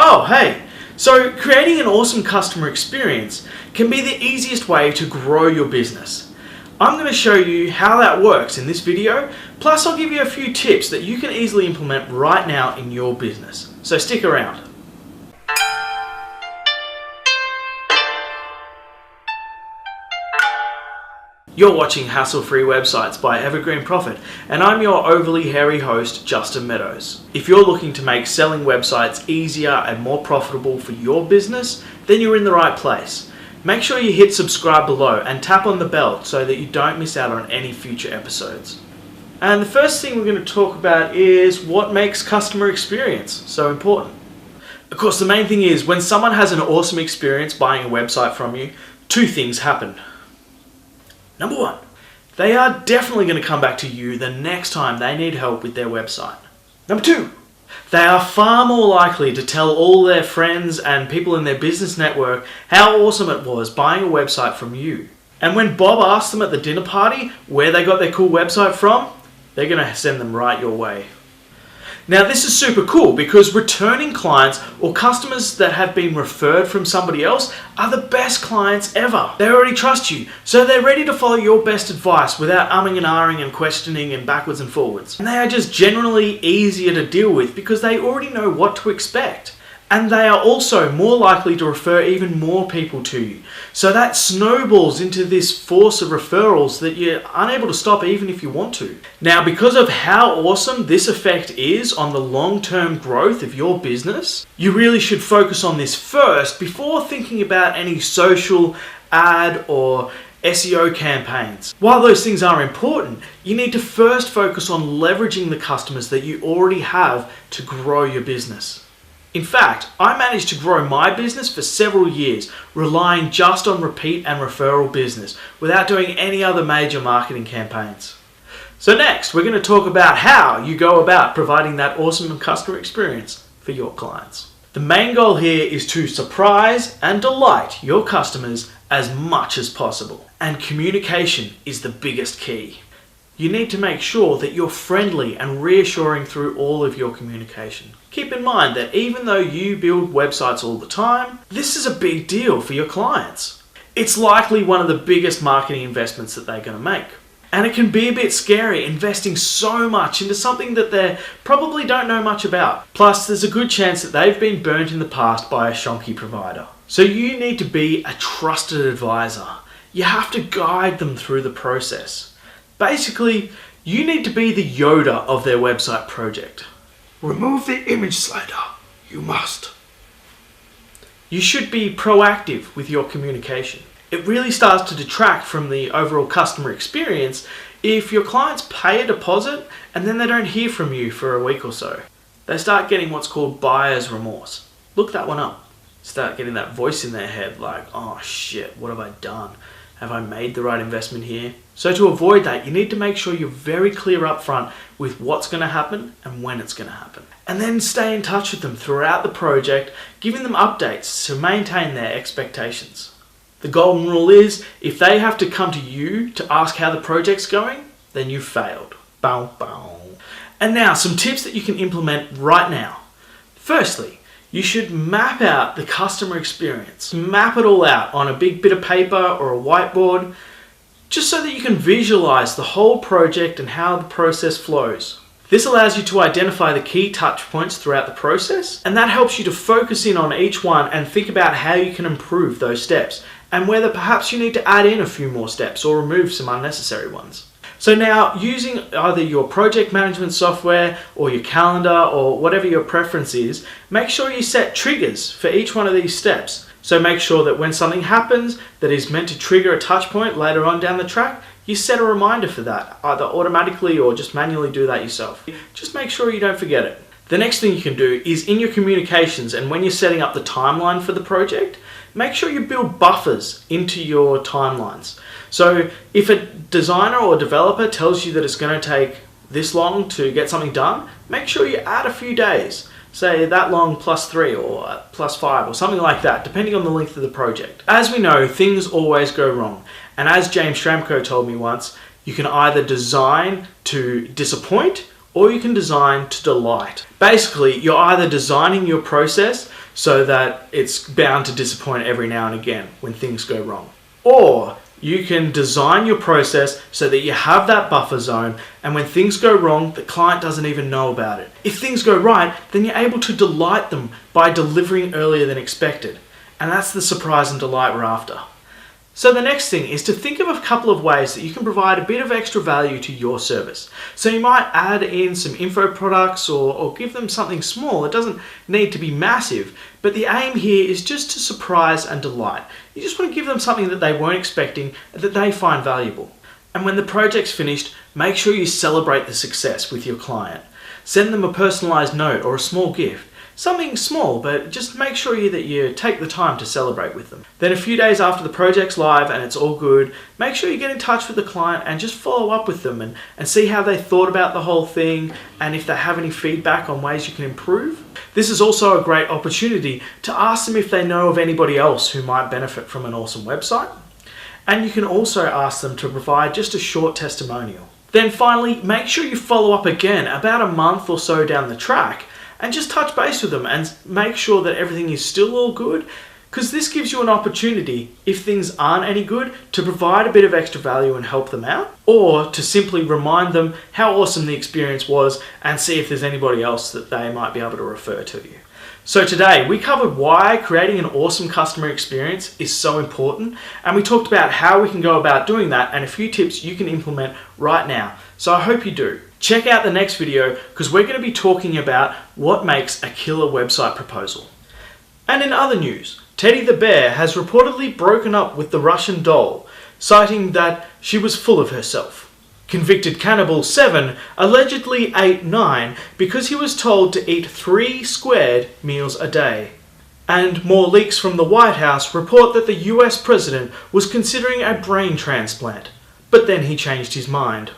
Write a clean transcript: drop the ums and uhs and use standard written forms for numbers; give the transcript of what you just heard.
Oh, hey! So creating an awesome customer experience can be the easiest way to grow your business. I'm going to show you how that works in this video, plus I'll give you a few tips that you can easily implement right now in your business. So stick around. You're watching Hassle-Free Websites by Evergreen Profit, and I'm your overly hairy host, Justin Meadows. If you're looking to make selling websites easier and more profitable for your business, then you're in the right place. Make sure you hit subscribe below and tap on the bell so that you don't miss out on any future episodes. And the first thing we're going to talk about is what makes customer experience so important. Of course, the main thing is when someone has an awesome experience buying a website from you, two things happen. Number one, they are definitely going to come back to you the next time they need help with their website. Number two, they are far more likely to tell all their friends and people in their business network how awesome it was buying a website from you. And when Bob asks them at the dinner party where they got their cool website from, they're going to send them right your way. Now this is super cool because returning clients or customers that have been referred from somebody else are the best clients ever. They already trust you, so they're ready to follow your best advice without umming and ahhing and questioning and backwards and forwards. And they are just generally easier to deal with because they already know what to expect. And they are also more likely to refer even more people to you. So that snowballs into this force of referrals that you're unable to stop even if you want to. Now, because of how awesome this effect is on the long-term growth of your business, you really should focus on this first before thinking about any social, ad, or SEO campaigns. While those things are important, you need to first focus on leveraging the customers that you already have to grow your business. In fact, I managed to grow my business for several years, relying just on repeat and referral business without doing any other major marketing campaigns. So next, we're going to talk about how you go about providing that awesome customer experience for your clients. The main goal here is to surprise and delight your customers as much as possible. And communication is the biggest key. You need to make sure that you're friendly and reassuring through all of your communication. Keep in mind that even though you build websites all the time, this is a big deal for your clients. It's likely one of the biggest marketing investments that they're going to make. And it can be a bit scary investing so much into something that they probably don't know much about. Plus, there's a good chance that they've been burnt in the past by a shonky provider. So you need to be a trusted advisor. You have to guide them through the process. Basically, you need to be the Yoda of their website project. Remove the image slider. You must. You should be proactive with your communication. It really starts to detract from the overall customer experience if your clients pay a deposit and then they don't hear from you for a week or so. They start getting what's called buyer's remorse. Look that one up. Start getting that voice in their head like, oh shit, what have I done? Have I made the right investment here? So to avoid that, you need to make sure you're very clear up front with what's going to happen and when it's going to happen. And then stay in touch with them throughout the project, giving them updates to maintain their expectations. The golden rule is, if they have to come to you to ask how the project's going, then you've failed. Bow, bow. And now, some tips that you can implement right now. Firstly, you should map out the customer experience. Map it all out on a big bit of paper or a whiteboard, just so that you can visualize the whole project and how the process flows. This allows you to identify the key touch points throughout the process, and that helps you to focus in on each one and think about how you can improve those steps, and whether perhaps you need to add in a few more steps or remove some unnecessary ones. So now, using either your project management software or your calendar or whatever your preference is, make sure you set triggers for each one of these steps. So make sure that when something happens that is meant to trigger a touch point later on down the track, you set a reminder for that, either automatically or just manually do that yourself. Just make sure you don't forget it. The next thing you can do is in your communications and when you're setting up the timeline for the project, make sure you build buffers into your timelines. So if a designer or developer tells you that it's going to take this long to get something done, make sure you add a few days. Say that long +3 or +5 or something like that, depending on the length of the project. As we know, things always go wrong. And as James Schramko told me once, you can either design to disappoint or you can design to delight. Basically, you're either designing your process so that it's bound to disappoint every now and again when things go wrong, or you can design your process so that you have that buffer zone, and when things go wrong, the client doesn't even know about it. If things go right, then you're able to delight them by delivering earlier than expected. And that's the surprise and delight we're after. So the next thing is to think of a couple of ways that you can provide a bit of extra value to your service. So you might add in some info products or give them something small. It doesn't need to be massive, but the aim here is just to surprise and delight. You just want to give them something that they weren't expecting and that they find valuable. And when the project's finished, make sure you celebrate the success with your client. Send them a personalized note or a small gift. Something small, but just make sure that you take the time to celebrate with them. Then a few days after the project's live and it's all good, make sure you get in touch with the client and just follow up with them and see how they thought about the whole thing and if they have any feedback on ways you can improve. This is also a great opportunity to ask them if they know of anybody else who might benefit from an awesome website. And you can also ask them to provide just a short testimonial. Then finally, make sure you follow up again about a month or so down the track and just touch base with them and make sure that everything is still all good, because this gives you an opportunity, if things aren't any good, to provide a bit of extra value and help them out, or to simply remind them how awesome the experience was and see if there's anybody else that they might be able to refer to you. So today we covered why creating an awesome customer experience is so important, and we talked about how we can go about doing that and a few tips you can implement right now. So I hope you do. Check out the next video because we're going to be talking about what makes a killer website proposal. And in other news, Teddy the bear has reportedly broken up with the Russian doll, citing that she was full of herself. Convicted cannibal 7 allegedly ate 9 because he was told to eat 3 squared meals a day. And more leaks from the White House report that the US president was considering a brain transplant, but then he changed his mind.